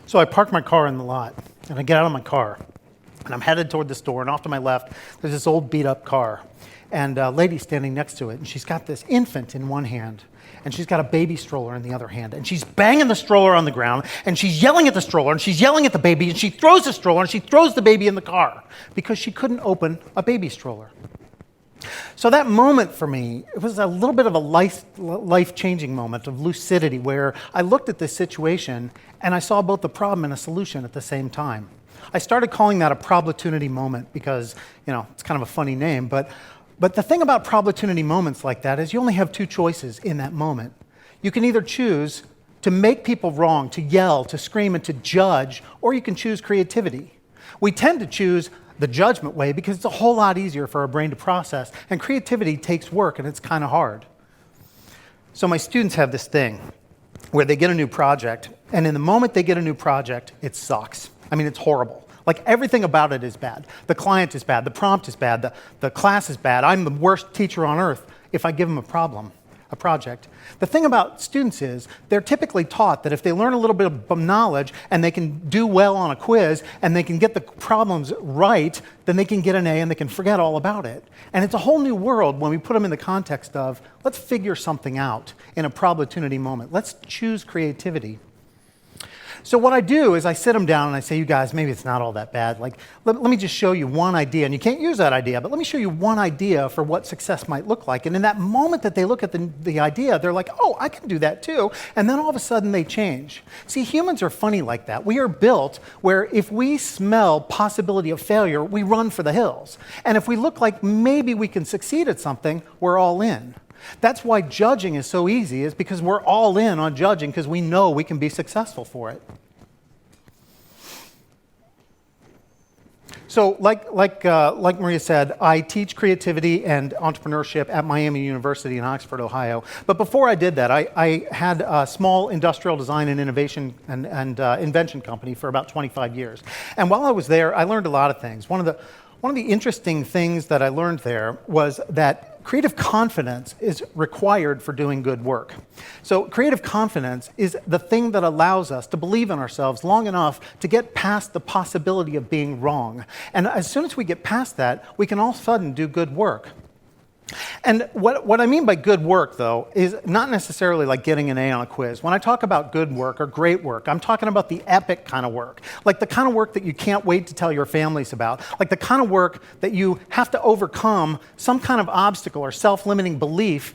So I park my car in the lot, and I get out of my car, and I'm headed toward the store, and off to my left, there's this old beat-up car, and a lady standing next to it, and she's got this infant in one hand, and she's got a baby stroller in the other hand, and she's banging the stroller on the ground, and she's yelling at the stroller, and she's yelling at the baby, and she throws the stroller, and she throws the baby in the car, because she couldn't open a baby stroller. So that moment for me, it was a little bit of a life-changing moment of lucidity where I looked at this situation and I saw both the problem and a solution at the same time. I started calling that a Problematunity moment because, it's kind of a funny name, but the thing about Problematunity moments like that is you only have two choices in that moment. You can either choose to make people wrong, to yell, to scream, and to judge, or you can choose creativity. We tend to choose the judgment way because it's a whole lot easier for our brain to process, and creativity takes work and it's kind of hard. So my students have this thing where they get a new project, and in the moment they get a new project, it sucks. I mean, it's horrible. Like, everything about it is bad. The client is bad, the prompt is bad, the class is bad. I'm the worst teacher on earth if I give them a project. The thing about students is they're typically taught that if they learn a little bit of knowledge and they can do well on a quiz and they can get the problems right, then they can get an A and they can forget all about it. And it's a whole new world when we put them in the context of, let's figure something out in a Problematunity moment. Let's choose creativity. So what I do is I sit them down and I say, you guys, maybe it's not all that bad. Like, let me just show you one idea. And you can't use that idea, but let me show you one idea for what success might look like. And in that moment that they look at the idea, they're like, oh, I can do that too. And then all of a sudden they change. See, humans are funny like that. We are built where if we smell possibility of failure, we run for the hills. And if we look like maybe we can succeed at something, we're all in. That's why judging is so easy, is because we're all in on judging because we know we can be successful for it. So like Maria said, I teach creativity and entrepreneurship at Miami University in Oxford, Ohio. But before I did that, I had a small industrial design and innovation and invention company for about 25 years. And while I was there, I learned a lot of things. One of the interesting things that I learned there was that creative confidence is required for doing good work. So creative confidence is the thing that allows us to believe in ourselves long enough to get past the possibility of being wrong. And as soon as we get past that, we can all of a sudden do good work. And what I mean by good work, though, is not necessarily like getting an A on a quiz. When I talk about good work or great work, I'm talking about the epic kind of work, like the kind of work that you can't wait to tell your families about, like the kind of work that you have to overcome some kind of obstacle or self-limiting belief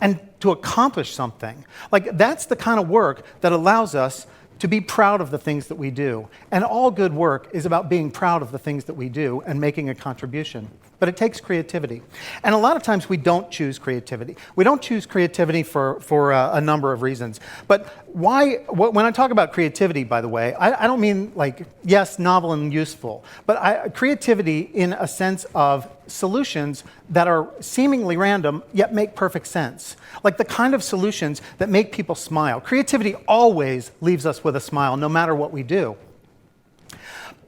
and to accomplish something. Like, that's the kind of work that allows us to be proud of the things that we do. And all good work is about being proud of the things that we do and making a contribution. But it takes creativity. And a lot of times we don't choose creativity. We don't choose creativity for a number of reasons. But when I talk about creativity, by the way, I don't mean like, yes, novel and useful, but creativity in a sense of solutions that are seemingly random, yet make perfect sense. Like the kind of solutions that make people smile. Creativity always leaves us with a smile, no matter what we do.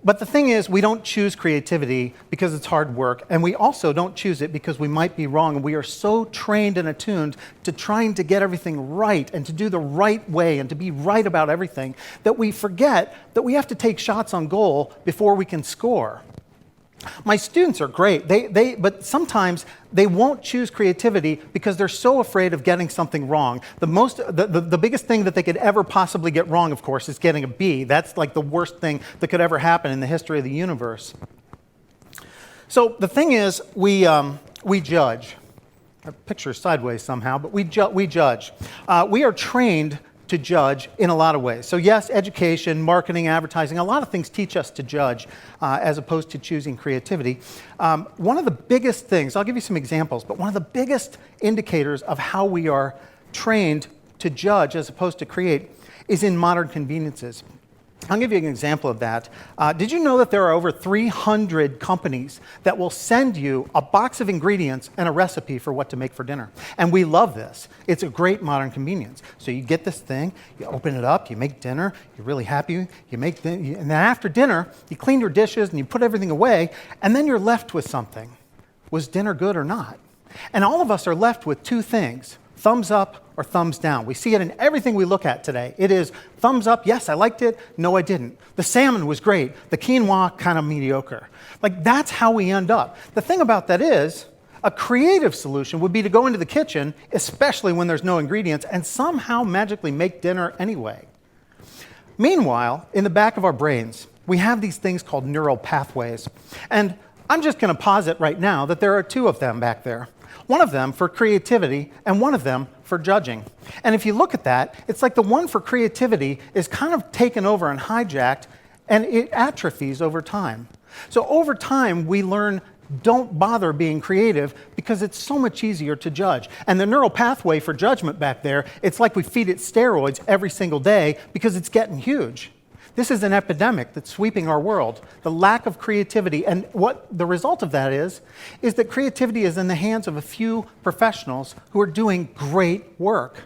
But the thing is, we don't choose creativity because it's hard work, and we also don't choose it because we might be wrong, and we are so trained and attuned to trying to get everything right and to do the right way and to be right about everything that we forget that we have to take shots on goal before we can score. My students are great, but sometimes they won't choose creativity because they're so afraid of getting something wrong. The biggest thing that they could ever possibly get wrong, of course, is getting a B. That's like the worst thing that could ever happen in the history of the universe. So the thing is, we judge. Our picture is sideways somehow, but we judge. We are trained to judge in a lot of ways. So yes, education, marketing, advertising, a lot of things teach us to judge as opposed to choosing creativity. One of the biggest things, I'll give you some examples, but one of the biggest indicators of how we are trained to judge as opposed to create is in modern conveniences. I'll give you an example of that. Did you know that there are over 300 companies that will send you a box of ingredients and a recipe for what to make for dinner? And we love this. It's a great modern convenience. So you get this thing, you open it up, you make dinner, you're really happy, and then after dinner, you clean your dishes and you put everything away, and then you're left with something. Was dinner good or not? And all of us are left with two things. thumbs up or thumbs down. We see it in everything we look at today. It is thumbs up, yes, I liked it, no, I didn't. The salmon was great, the quinoa, kind of mediocre. Like, that's how we end up. The thing about that is, a creative solution would be to go into the kitchen, especially when there's no ingredients, and somehow magically make dinner anyway. Meanwhile, in the back of our brains, we have these things called neural pathways. And I'm just going to posit right now that there are two of them back there. One of them for creativity and one of them for judging. And if you look at that, it's like the one for creativity is kind of taken over and hijacked, and it atrophies over time. So over time, we learn, don't bother being creative because it's so much easier to judge. And the neural pathway for judgment back there, it's like we feed it steroids every single day because it's getting huge. This is an epidemic that's sweeping our world, the lack of creativity. And what the result of that is that creativity is in the hands of a few professionals who are doing great work.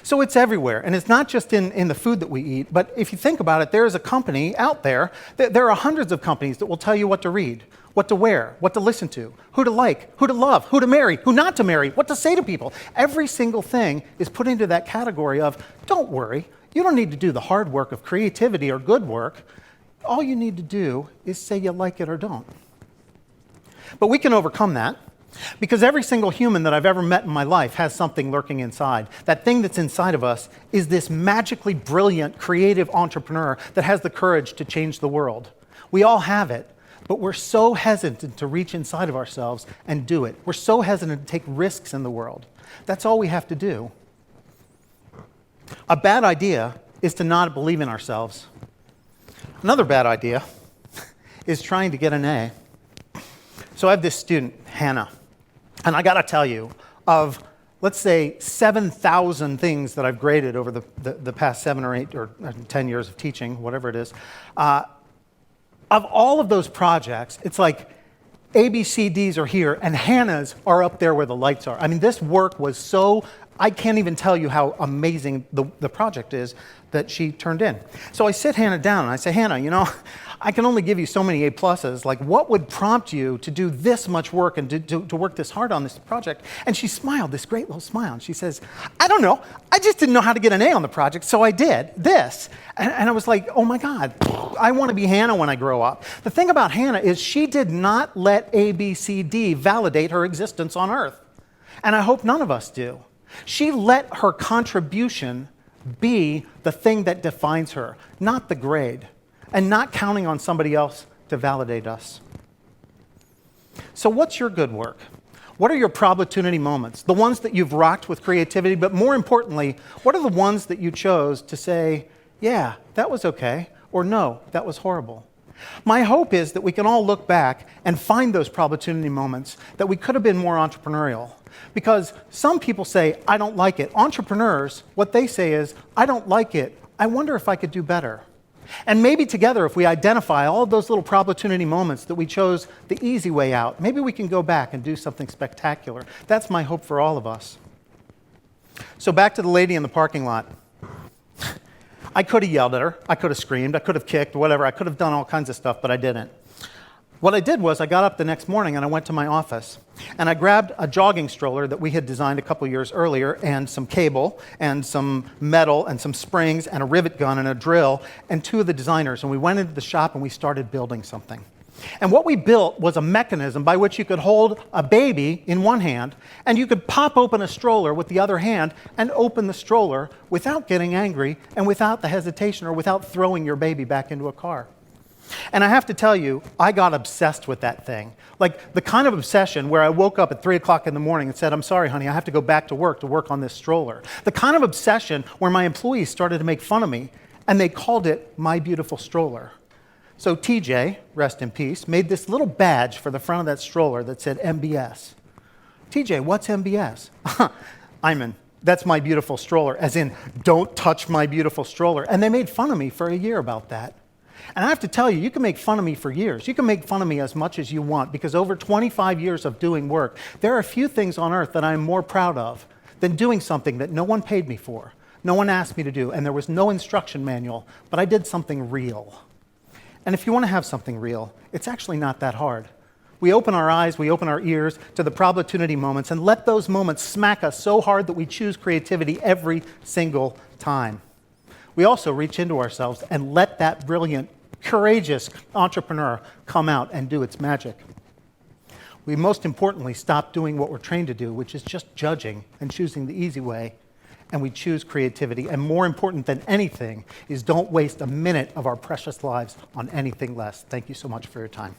So it's everywhere, and it's not just in the food that we eat, but if you think about it, there is a company out there, there are hundreds of companies that will tell you what to read, what to wear, what to listen to, who to like, who to love, who to marry, who not to marry, what to say to people. Every single thing is put into that category of, don't worry, you don't need to do the hard work of creativity or good work. All you need to do is say you like it or don't. But we can overcome that. Because every single human that I've ever met in my life has something lurking inside. That thing that's inside of us is this magically brilliant, creative entrepreneur that has the courage to change the world. We all have it, but we're so hesitant to reach inside of ourselves and do it. We're so hesitant to take risks in the world. That's all we have to do. A bad idea is to not believe in ourselves. Another bad idea is trying to get an A. So I have this student, Hannah. And I got to tell you, of, let's say, 7,000 things that I've graded over the past 7 or 8 or 10 years of teaching, whatever it is, of all of those projects, it's like A, B, C, D's are here, and Hannah's are up there where the lights are. I mean, this work was so, I can't even tell you how amazing the project is that she turned in. So I sit Hannah down, and I say, Hannah, you know, I can only give you so many A+. Like, what would prompt you to do this much work and to work this hard on this project? And she smiled, this great little smile. And she says, I don't know. I just didn't know how to get an A on the project, so I did this. And I was like, oh my God, I want to be Hannah when I grow up. The thing about Hannah is she did not let A, B, C, D validate her existence on Earth. And I hope none of us do. She let her contribution be the thing that defines her, not the grade. And not counting on somebody else to validate us. So what's your good work? What are your Problematunity moments? The ones that you've rocked with creativity, but more importantly, what are the ones that you chose to say, yeah, that was okay, or no, that was horrible? My hope is that we can all look back and find those Problematunity moments that we could have been more entrepreneurial. Because some people say, I don't like it. Entrepreneurs, what they say is, I don't like it. I wonder if I could do better. And maybe together, if we identify all of those little Problematunity moments that we chose the easy way out, maybe we can go back and do something spectacular. That's my hope for all of us. So back to the lady in the parking lot. I could have yelled at her. I could have screamed. I could have kicked, whatever. I could have done all kinds of stuff, but I didn't. What I did was I got up the next morning and I went to my office and I grabbed a jogging stroller that we had designed a couple years earlier and some cable and some metal and some springs and a rivet gun and a drill and 2 of the designers, and we went into the shop and we started building something. And what we built was a mechanism by which you could hold a baby in one hand and you could pop open a stroller with the other hand and open the stroller without getting angry and without the hesitation or without throwing your baby back into a car. And I have to tell you, I got obsessed with that thing. Like the kind of obsession where I woke up at 3 o'clock in the morning and said, I'm sorry, honey, I have to go back to work on this stroller. The kind of obsession where my employees started to make fun of me and they called it my beautiful stroller. So TJ, rest in peace, made this little badge for the front of that stroller that said MBS. TJ, what's MBS? Eyman, that's my beautiful stroller, as in, don't touch my beautiful stroller. And they made fun of me for a year about that. And I have to tell you, you can make fun of me for years. You can make fun of me as much as you want, because over 25 years of doing work, there are few things on earth that I'm more proud of than doing something that no one paid me for, no one asked me to do, and there was no instruction manual, but I did something real. And if you want to have something real, it's actually not that hard. We open our eyes, we open our ears to the Problematunity moments, and let those moments smack us so hard that we choose creativity every single time. We also reach into ourselves and let that brilliant, courageous entrepreneur come out and do its magic. We most importantly stop doing what we're trained to do, which is just judging and choosing the easy way, and we choose creativity. And more important than anything is don't waste a minute of our precious lives on anything less. Thank you so much for your time.